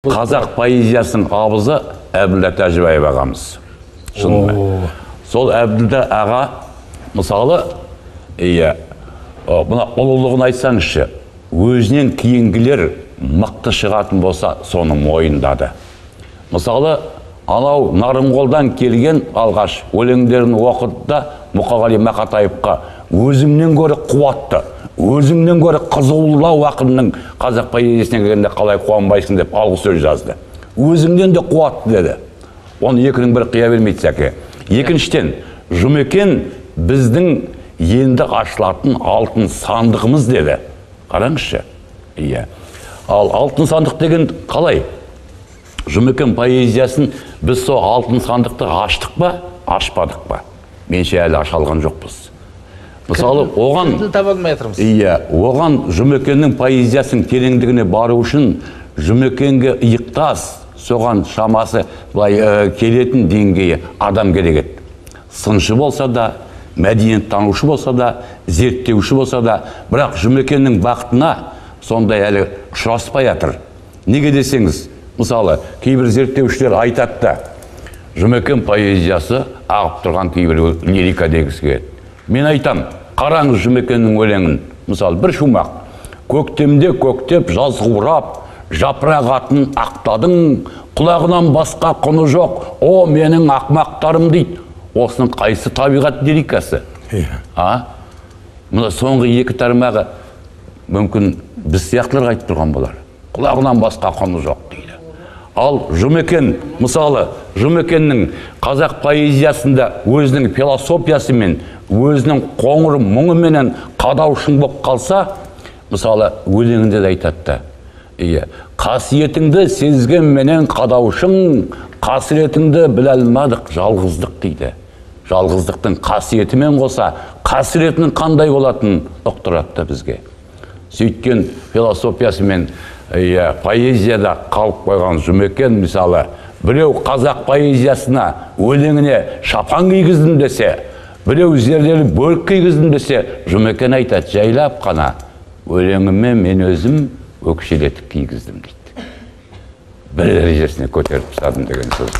Қазақ поэзиясының абызы Әбділда Тәжібаев ағамыз. Сол Әбділда аға, мысалы, бұна ұлылығын айтсаңызшы, өзінен кейінгілер мықты шығатын болса, соның мойындады. Мысалы, анау Нарынғолдан келген алғаш өлеңдерін оқыды да Мұқағали Мақатаевқа өзіңнен гөрі қуатты, өзіңнен гөрі қызулау ақынның қазақ поэзиясына келгенде қалай қуанбайсың деп алғы сөз жазды. Өзіңнен де қуатты деді. Оны екінің бірі қия бермейді сәке. Екіншіден, Жұмекен біздің енді ашылатын алтын сандығымыз деді. Қараңызшы. Ал алтын сандық деген қалай? Жұмекен поэзиясын біз сол алтын сандықты аштық па, ашпадық па? Менше әлі аша алған жоқпыз. Мысалы, оған Жұмекеннің поэзиясының тереңдігіне бару үшін Жұмекенге иықтас, соған шамасы келетін деңгейі адам керек еді. Сыншы болса да, мәдениеттанушы болса да, зерттеуші болса да, бірақ Жұмекеннің бақытына сондай әлі ұшыраспай жатыр. Неге десеңіз, мысалы, кейбір зерттеушілер айтады да, Жұмекен поэзиясы ағып тұрған кейбір лирика дегісі келеді. Мен айтам, қараңыз Жұмекеннің өлеңін. Мысалы, бір шумақ. Көктемде көктеп жазғырап, жапырақ атын ақтадың, құлағынан басқа құны жоқ, о менің ақмақтарым дейді. Осының қайсы табиғат лирикасы? Мұна соңғы екі тармағы мүмкін біз сияқтыларға айтып тұрған болар. Құлағынан басқа құны жоқ дейді. Ал Жұмекен, мысалы, Жұмекеннің қазақ поэзиясында өзінің философиясымен, өзінің қоңыр мұңыменен қадаушың болып қалса, мысалы, өлеңінде де айтады. Қасиетіңді сезген менен қадаушың, қасіретіңді біле алмадық, жалғыздық дейді. Жалғыздықтың қасиетімен қоса, қасіретінің қандай болатынын ұқтырады бізге. Сөйткен философиясымен поэзияда қалып қойған Жұмекен, мысалы, біреу қазақ поэзиясына, өлеңіне шапан кигіздім десе, біреу зерделі бөрік кигіздім десе, Жұмекен айтады, жайлап қана, өлеңіме мен өзім өкшелетіп кигіздім дейді. Бір дәрежесіне көтеріп тастадым деген сөз.